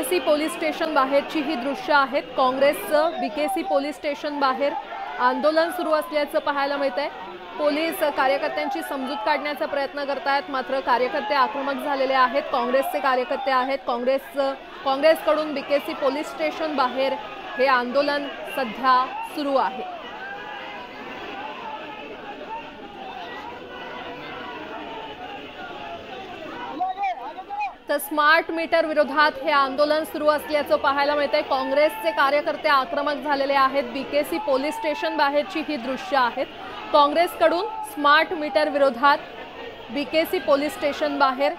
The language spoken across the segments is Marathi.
बीकेसी पोलीस स्टेशन बाहेरची ही दृश्य आहेत। काँग्रेसचं बीकेसी पोलीस स्टेशन बाहेर आंदोलन सुरू असल्याचं पाहायला मिळतंय। पोलीस कार्यकर्त्यांची समजूत काढण्याचा प्रयत्न करतायत, मात्र कार्यकर्ते आक्रमक झालेले आहेत। काँग्रेसचे कार्यकर्ते आहेत। काँग्रेसकडून बीकेसी पोलीस स्टेशन बाहेर हे आंदोलन सध्या सुरू आहे। तर स्मार्ट मीटर विरोधात हे आंदोलन सुरू असल्याचं पाहायला मिळतंय। काँग्रेसचे कार्यकर्ते आक्रमक झालेले आहेत। बीकेसी पोलीस स्टेशन बाहेरची ही दृश्य आहेत। काँग्रेसकडून स्मार्ट मीटर विरोधात बीकेसी पोलीस स्टेशन बाहेर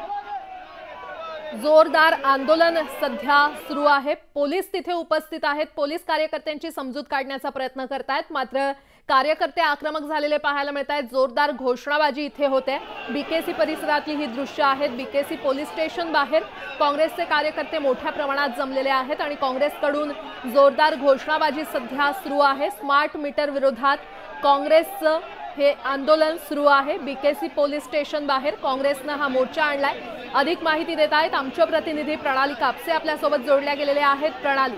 जोरदार आंदोलन सध्या सुरू आहे। पोलीस तिथे उपस्थित आहेत। पोलीस कार्यकर्त्यांची समजूत काढण्याचा प्रयत्न करतायत, मात्र कार्यकर्ते आक्रमक झालेले पाहायला मिळत आहेत। जोरदार घोषणाबाजी इथे होते। बीकेसी परिसरातली ही दृश्य आहेत। बीकेसी पोलीस स्टेशन बाहेर काँग्रेसचे कार्यकर्ते मोठ्या प्रमाणात जमलेले आहेत आणि काँग्रेसकडून जोरदार घोषणाबाजी सध्या सुरू आहे। स्मार्ट मीटर विरोधात काँग्रेसचं हे आंदोलन सुरू आहे। बीकेसी पोलीस स्टेशन बाहेर काँग्रेसनं हा मोर्चा आणलाय। अधिक माहिती देत आहेत आमचे प्रतिनिधी प्रणाली कापसे आपल्यासोबत जोडल्या गेलेले आहेत। प्रणाली,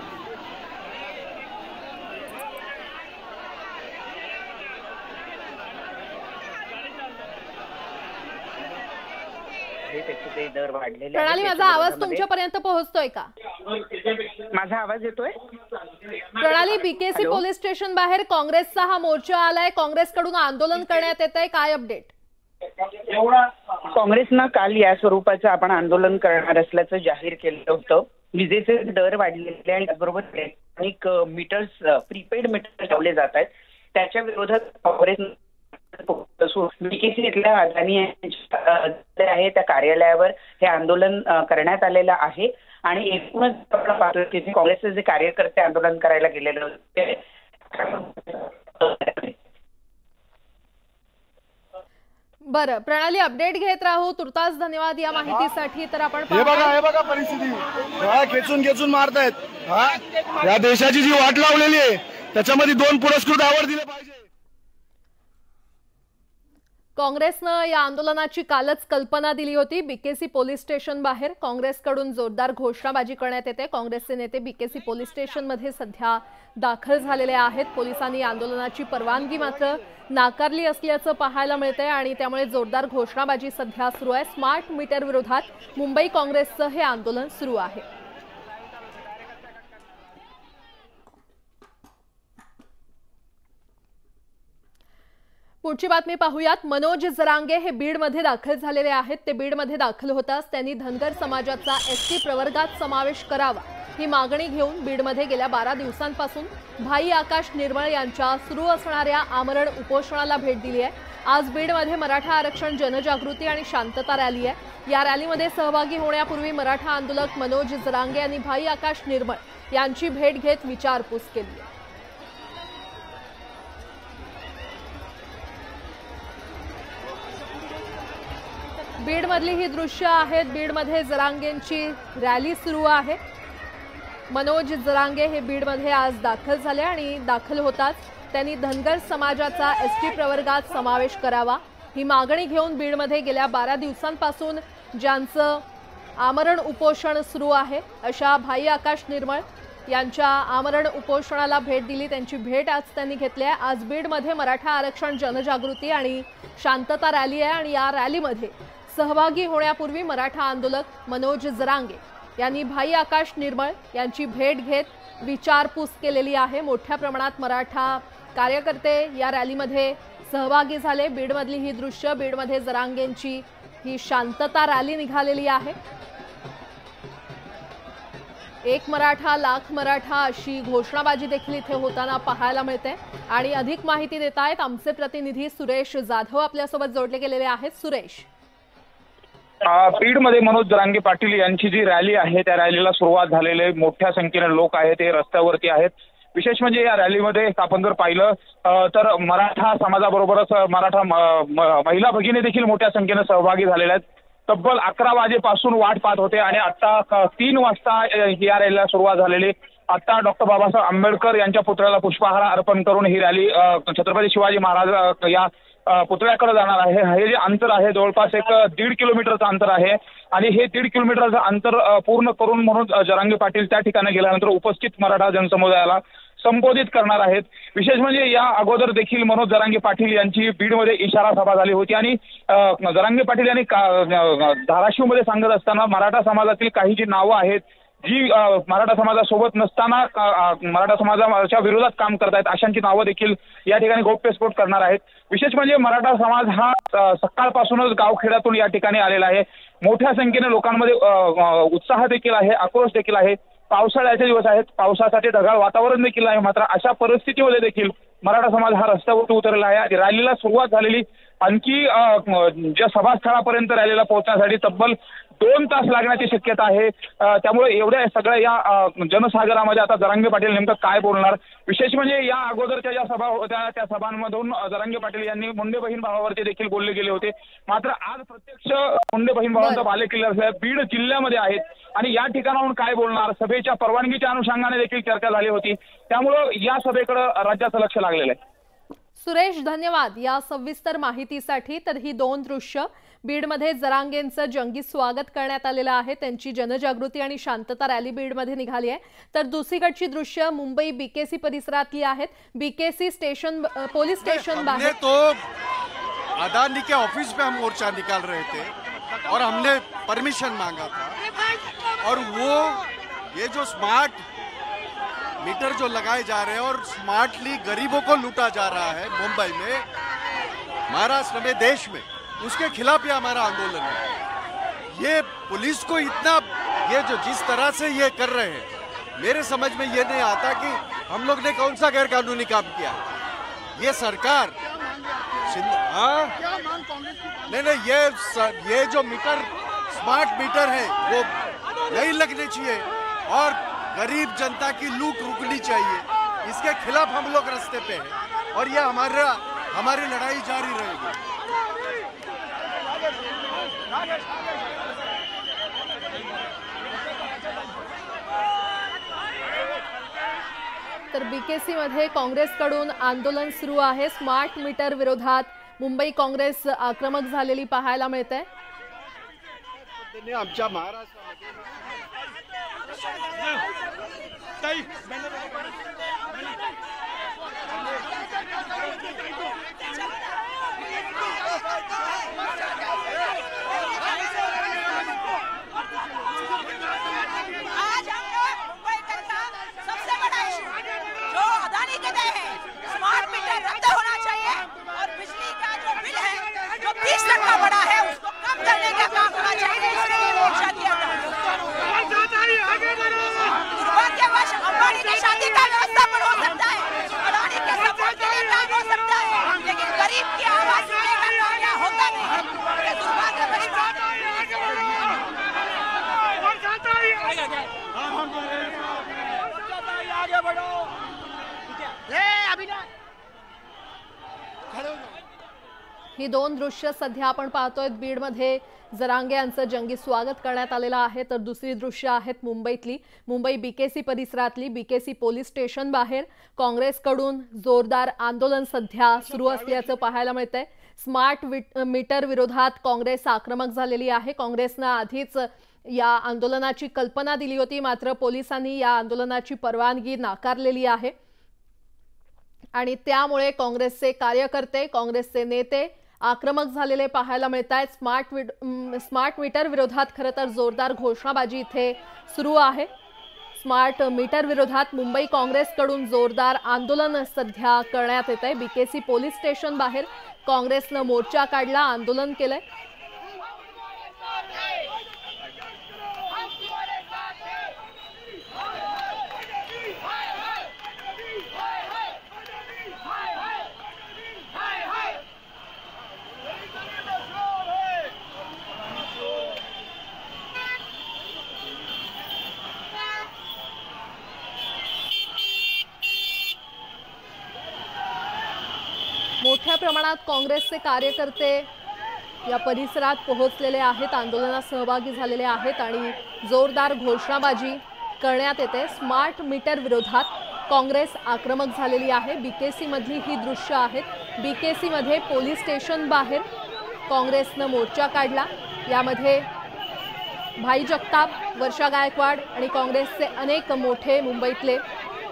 प्रणाली, माझा आवाज तुमच्यापर्यंत पोहोचतोय का? माझा आवाज येतोय? प्रणाली, बीकेसी पोलीस स्टेशन बाहेर काँग्रेसचा हा मोर्चा आलाय। काँग्रेसकडून आंदोलन करण्यात येत आहे, काय अपडेट? काँग्रेसनं काल या स्वरूपाचं आपण आंदोलन करणार असल्याचं जाहीर केलं होतं। विजेचे दर वाढलेले आणि त्याचबरोबर इलेक्ट्रॉनिक मीटर्स, प्रीपेड मीटर्स लावले जात आहेत, त्याच्या विरोधात काँग्रेस बीकेसी इथल्या अदानी आहे त्या कार्यालयावर हे आंदोलन करण्यात आलेलं आहे। आणि एकूणच आपण पाहतोय की काँग्रेसचे जे कार्यकर्ते आंदोलन करायला गेलेले होते। बरं प्रणाली, अपडेट घेत राहू। तुर्तास धन्यवाद या माहितीसाठी। तर आपण हे बघा परिस्थिती खेचून मारतायत। या देशाची जी वाट लावलेली आहे त्याच्यामध्ये 2 पुरस्कृत अवॉर्ड दिले पाहिजे। काँग्रेसनं या आंदोलनाची कालच कल्पना दिली होती। बीकेसी पोलीस स्टेशन बाहेर काँग्रेसकडून जोरदार घोषणाबाजी करण्यात येते। काँग्रेसचे नेते बीकेसी पोलीस स्टेशनमध्ये सध्या दाखल झालेले आहेत। पोलिसांनी आंदोलनाची परवानगी मात्र नाकारली असल्याचं पाहायला मिळतंय आणि त्यामुळे जोरदार घोषणाबाजी सध्या सुरू आहे। स्मार्ट मीटर विरोधात मुंबई काँग्रेसचं हे आंदोलन सुरू आहे। पुढची बातमी पाहूयात। मनोज जरांगे हे बीडमध्ये दाखल झालेले आहेत। ते बीडमध्ये दाखल होताच त्यांनी धनगर समाजाचा एसटी प्रवर्गात समावेश करावा ही मागणी घेऊन बीडमध्ये गेल्या 12 दिवसांपासून भाई आकाश निर्मळ यांच्या सुरू असणाऱ्या आमरण उपोषणाला भेट दिली आहे। आज बीडमध्ये मराठा आरक्षण जनजागृती आणि शांतता रॅली आहे। या रॅलीमध्ये सहभागी होण्यापूर्वी मराठा आंदोलक मनोज जरांगे यांनी भाई आकाश निर्मळ यांची भेट घेत विचारपूस केली आहे। बीडमधली ही दृश्य आहेत। बीडमध्ये जरांगेंची रॅली सुरू आहे। मनोज जरांगे हे बीडमध्ये आज दाखल झाले आणि दाखल होताच त्यांनी धनगर समाजाचा एसटी प्रवर्गात समावेश करावा ही मागणी घेऊन बीडमध्ये गेल्या 12 दिवसांपासून ज्यांचं आमरण उपोषण सुरू आहे अशा भाई आकाश निर्मळ यांच्या आमरण उपोषणाला भेट दिली। त्यांची भेट आज त्यांनी घेतली आहे। आज बीडमध्ये मराठा आरक्षण जनजागृती आणि शांतता रॅली आहे आणि या रॅलीमध्ये सहभागी होण्यापूर्वी मराठा आंदोलक मनोज जरांगे यांनी भाई आकाश निर्मळ यांची भेट घेत विचारपूस केलेली आहे। मोठ्या प्रमाणात मराठा कार्यकर्ते या रॅलीमध्ये सहभागी झाले। बीडमधली ही दृश्य, बीडमध्ये जरांगेंची ही शांतता रॅली निघालेली आहे। एक मराठा लाख मराठा अशी घोषणाबाजी देखील इथे होताना पाहायला मिळते। आणि अधिक माहिती देत आहेत आमचे प्रतिनिधी सुरेश जाधव आपल्यासोबत जोडले गेलेले आहेत। सुरेश, बीडमध्ये मनोज जरांगे पाटील यांची जी रॅली आहे त्या रॅलीला सुरुवात झालेले मोठ्या संख्येने लोक आहेत, ते रस्त्यावरती आहेत। विशेष म्हणजे या रॅलीमध्ये आपण जर पाहिलं तर मराठा समाजाबरोबरच मराठा महिला भगिनी देखील मोठ्या संख्येने सहभागी झालेल्या आहेत। तब्बल 11 वाजेपासून वाट पाहत होते आणि आता 3 वाजता या रॅलीला सुरुवात झालेली। आता डॉक्टर बाबासाहेब आंबेडकर यांच्या पुतळ्याला पुष्पहार अर्पण करून ही रॅली छत्रपती शिवाजी महाराज या पुतळ्याकडे जाणार आहे. हे जे अंतर आहे जवळपास एक 1.5 किलोमीटरचं अंतर आहे आणि हे 1.5 किलोमीटरचं अंतर पूर्ण करून म्हणून जरांगे पाटील त्या ठिकाणी गेल्यानंतर उपस्थित मराठा जनसमुदायाला संबोधित करणार आहेत. विशेष म्हणजे या अगोदर देखील मनोज जरांगे पाटील यांची बीडमध्ये इशारा सभा झाली होती आणि जरांगे पाटील यांनी धाराशिवमध्ये सांगत असताना मराठा समाजातील काही जी नावं आहेत जी मराठा समाजासोबत नसताना मराठा समाजाच्या विरोधात काम करतायत अशांची नावं देखील या ठिकाणी गौप्यस्फोट करणार आहेत. विशेष म्हणजे मराठा समाज हा सकाळपासूनच गावखेड्यातून या ठिकाणी आलेला आहे. मोठ्या संख्येने लोकांमध्ये उत्साह देखील आहे, आक्रोश देखील आहे. पावसाळ्याचे दिवस आहेत, पावसासाठी ढगाळ वातावरण देखील आहे. मात्र अशा परिस्थितीमध्ये देखील मराठा समाज हा रस्त्यावरती उतरलेला आहे. रॅलीला सुरुवात झालेली, आणखी ज्या सभास्थळापर्यंत रॅलीला पोहोचण्यासाठी तब्बल 2 तास लागण्याची शक्यता आहे. त्यामुळे एवढ्या सगळ्या या जनसागरामध्ये आता जरांगे पाटील नेमकं काय बोलणार. विशेष म्हणजे या अगोदरच्या ज्या सभा होत्या त्या सभांमधून जरांगे पाटील यांनी मुंडे बहीण भावावरती देखील बोलले गेले होते. मात्र आज प्रत्यक्ष मुंडे बहीण भावांचा बालेकिल्ला असलेल्या बीड जिल्ह्यामध्ये आहेत आणि या ठिकाणाहून काय बोलणार, सभेच्या परवानगीच्या अनुषंगाने देखील चर्चा झाली होती. त्यामुळं या सभेकडे राज्याचं लक्ष लागलेलं आहे. सुरेश, धन्यवाद या सविस्तर माहितीसाठी. तर ही 2 दृश्य बीडमध्ये जरांगेंचं जंगी स्वागत करण्यात आलेलं आहे. त्यांची जनजागृती आणि शांतता रॅली बीडमध्ये निघाली आहे. तर दुसरीकडची दृश्य मुंबई बीकेसी परिसरातली आहेत. बीकेसी स्टेशन, पोलीस स्टेशन बाहेर तो अदानी के ऑफिस पे हम मोर्चा निकाल रहे थे और हमने परमिशन मांगा था और वो ये जो स्मार्ट मीटर जो लगाए जा रहे हैं और स्मार्टली गरीबों को लूटा जा रहा है मुंबई में, महाराष्ट्र में, देश में, उसके खिलाफ ये हमारा आंदोलन है। ये पुलिस को इतना, ये जो जिस तरह से ये कर रहे हैं, मेरे समझ में ये नहीं आता कि हम लोग ने कौन सा गैर कानूनी काम किया। ये सरकार नहीं, ये जो मीटर, स्मार्ट मीटर है वो नहीं लगने चाहिए और गरीब जनता की लूट रुकनी चाहिए। इसके खिलाफ हम लोग रास्ते पे हैं और ये हमारी लड़ाई जारी रहेगी। तर बीकेसी मध्ये काँग्रेसकडून आंदोलन सुरू आहे. स्मार्ट मीटर विरोधात मुंबई काँग्रेस आक्रमक झालेली पाहायला मिळते. आमच्या महाराष्ट्रामध्ये ही 2 दृश्य सध्या आपण पाहतोय. बीडमध्ये जरांगे यांचं जंगी स्वागत करण्यात आलेलं आहे. तर दुसरी दृश्य आहेत मुंबईतली, मुंबई बीकेसी परिसरातली. बीकेसी पोलीस स्टेशन बाहेर काँग्रेसकडून जोरदार आंदोलन सध्या सुरू असल्याचं पाहायला मिळतंय. स्मार्ट मीटर विरोधात काँग्रेस आक्रमक झालेली आहे. काँग्रेसनं आधीच या आंदोलनाची कल्पना दिली होती, मात्र पोलिसांनी या आंदोलनाची परवानगी नाकारलेली आहे आणि त्यामुळे काँग्रेसचे कार्यकर्ते, काँग्रेसचे नेते आक्रमक झालेले पाहायला मिळतात. स्मार्ट मीटर विरोधात खरं तर जोरदार घोषणाबाजी इथे सुरू आहे. स्मार्ट मीटर विरोधात मुंबई काँग्रेसकडून जोरदार आंदोलन सध्या करण्यात येत आहे. बीकेसी पोलीस स्टेशन बाहेर काँग्रेसनं मोर्चा काढला, आंदोलन केलंय. मोठ्या प्रमाणात काँग्रेसचे कार्यकर्ते या परिसरात पोहोचलेले आहेत, आंदोलनात सहभागी झालेले आहेत आणि जोरदार घोषणाबाजी करण्यात येते. स्मार्ट मीटर विरोधात काँग्रेस आक्रमक झालेली आहे. बीकेसी मधली ही दृश्य आहेत. BKC मध्ये पोलीस स्टेशन बाहेर काँग्रेसनं मोर्चा काढला। यामध्ये भाई जगताप, वर्षा गायकवाड आणि काँग्रेसचे अनेक मोठे मुंबईतले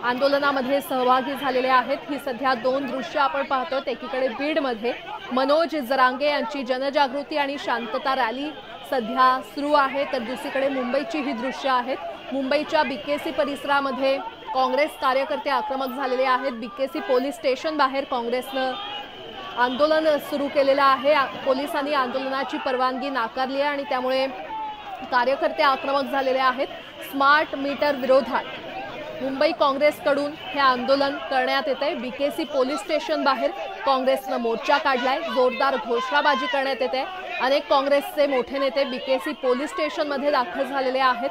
आंदोलनामध्ये सहभागी झालेले आहेत। ही सध्या दोन दृश्य आपण पाहतोय। एकीकडे बीडमध्ये मनोज जरांगे यांची जनजागृती आणि शांतता रॅली सध्या सुरू आहे, तर दुसरीकडे मुंबईची ही दृश्य आहेत। मुंबईच्या BKC परिसरामध्ये काँग्रेस कार्यकर्ते आक्रमक झालेले आहेत। BKC पोलीस स्टेशन बाहेर काँग्रेसनं आंदोलन सुरू केलेलं आहे। पोलिसांनी आंदोलनाची परवानगी नाकारली आहे आणि त्यामुळे कार्यकर्ते आक्रमक झालेले आहेत। स्मार्ट मीटर विरोधात मुंबई काँग्रेसकडून हे आंदोलन करण्यात येते। BKC पोलीस स्टेशन बाहेर काँग्रेसनं मोर्चा काढलाय, जोरदार घोषणाबाजी करण्यात येते। अनेक काँग्रेसचे मोठे नेते BKC पोलीस स्टेशनमध्ये दाखल झालेले आहेत,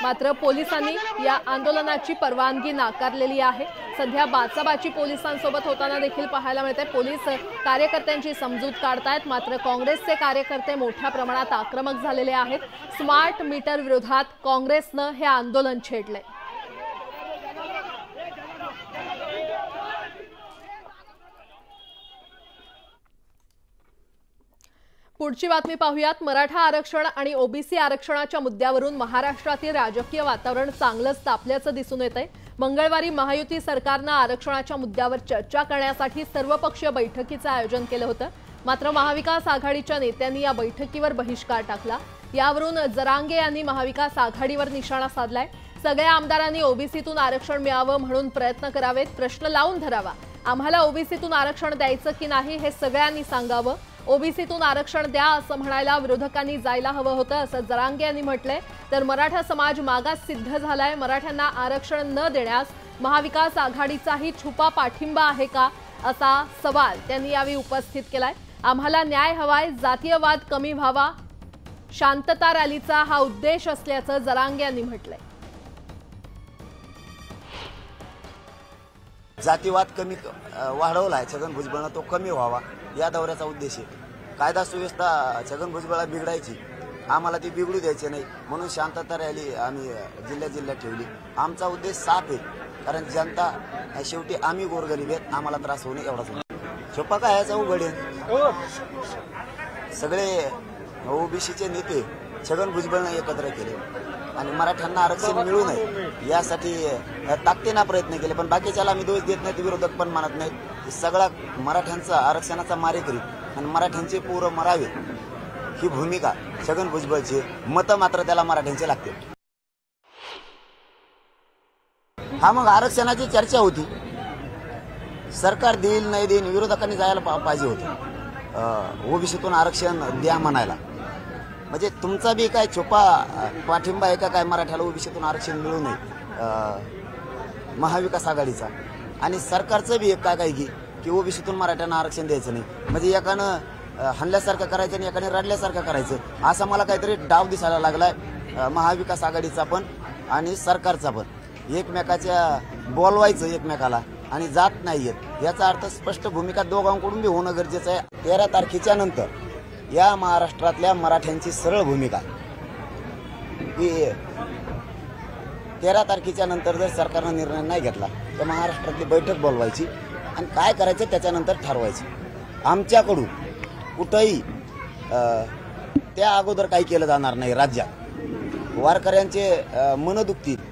मात्र पोलिसांनी या आंदोलनाची परवानगी नाकारलेली आहे। सध्या बाचाबाची पोलिसांसोबत होताना देखील पाहायला मिळते। पोलीस कार्यकर्त्यांची समजूत काढतायत, मात्र काँग्रेसचे कार्यकर्ते मोठ्या प्रमाणात आक्रमक झालेले आहेत। स्मार्ट मीटर विरोधात काँग्रेसनं हे आंदोलन छेडले। पुढची बातमी पाहूयात। मराठा आरक्षण आणि OBC आरक्षणाच्या मुद्द्यावरून महाराष्ट्रातील राजकीय वातावरण चांगलंच तापल्याचं दिसून येतंय। मंगळवारी महायुती सरकारनं आरक्षणाच्या मुद्द्यावर चर्चा करण्यासाठी सर्वपक्षीय बैठकीचं आयोजन केलं होतं, मात्र महाविकास आघाडीच्या नेत्यांनी या बैठकीवर बहिष्कार टाकला। यावरून जरांगे यांनी महाविकास आघाडीवर निशाणा साधलाय। सगळ्या आमदारांनी OBCतून आरक्षण मिळावं म्हणून प्रयत्न करावेत, प्रश्न लावून धरावा। आम्हाला OBCतून आरक्षण द्यायचं की नाही हे सगळ्यांनी सांगावं। OBCतून आरक्षण द्या असं म्हणायला विरोधकांनी जायला हवं होतं, असं जरांगे यांनी म्हटलंय। तर मराठा समाज मागास सिद्ध झालाय, मराठ्यांना आरक्षण न देण्यास महाविकास आघाडीचाही छुपा पाठिंबा आहे का, असा सवाल त्यांनी यावेळी उपस्थित केलाय। आम्हाला न्याय हवाय, जातीयवाद कमी व्हावा, शांतता रॅलीचा हा उद्देश असल्याचं जरांगे यांनी म्हटलंय। जातीवाद कमी वाढवलाय छगन भुजबळांना, तो कमी व्हावा या दौऱ्याचा उद्देश आहे। कायदा सुव्यवस्था छगन भुजबळला बिघडायची, आम्हाला ती बिघडू द्यायची नाही म्हणून शांतता रॅली आम्ही जिल्ह्यात ठेवली। आमचा उद्देश साफ आहे, कारण जनता शेवटी आम्ही गोरगरीब आहेत, आम्हाला त्रास होणे एवढाच नाही। सोपा काय याचा उघड आहे। सगळे OBCचे नेते छगन भुजबळने एकत्र केले आणि मराठ्यांना आरक्षण मिळू नये यासाठी ताकदीने प्रयत्न केले, पण बाकीच्याला आम्ही दोष देत नाही, विरोधक पण मानत नाहीत। सगळा मराठ्यांचा आरक्षणाचा मारेकरी आणि मराठ्यांचे पोरं मरावे ही भूमिका छगन भुजबळची। मतं मात्र त्याला मराठ्यांचे लागते। हा मग आरक्षणाची चर्चा होती, सरकार देईल नाही देईल, विरोधकांनी जायला पाहिजे होते। OBCतून आरक्षण द्या म्हणायला, म्हणजे तुमचा बी काय छुपा पाठिंबा आहे का काय मराठ्याला OBCतून आरक्षण मिळू नये महाविकास आघाडीचा, आणि सरकारचं बी एक काय की OBCतून मराठ्यांना आरक्षण द्यायचं नाही, म्हणजे एकानं हल्ल्यासारखं करायचं आणि एकाने रडल्यासारखं करायचं, असा मला काहीतरी डाव दिसायला लागलाय महाविकास आघाडीचा पण आणि सरकारचा पण। एकमेकाच्या बोलवायचं एकमेकाला आणि जात नाहीयेत याचा अर्थ स्पष्ट भूमिका दोघांकडून बी होणं गरजेचं आहे। 13 तारखेच्या नंतर या महाराष्ट्रातल्या मराठ्यांची सरळ भूमिका की 13 तारखेच्या नंतर जर सरकारनं निर्णय नाही घेतला तर महाराष्ट्रातली बैठक बोलवायची आणि काय करायचं त्याच्यानंतर ठरवायचं। आमच्याकडून कुठंही त्या अगोदर काही केलं जाणार नाही। राज्यात वारकऱ्यांचे मन दुखतील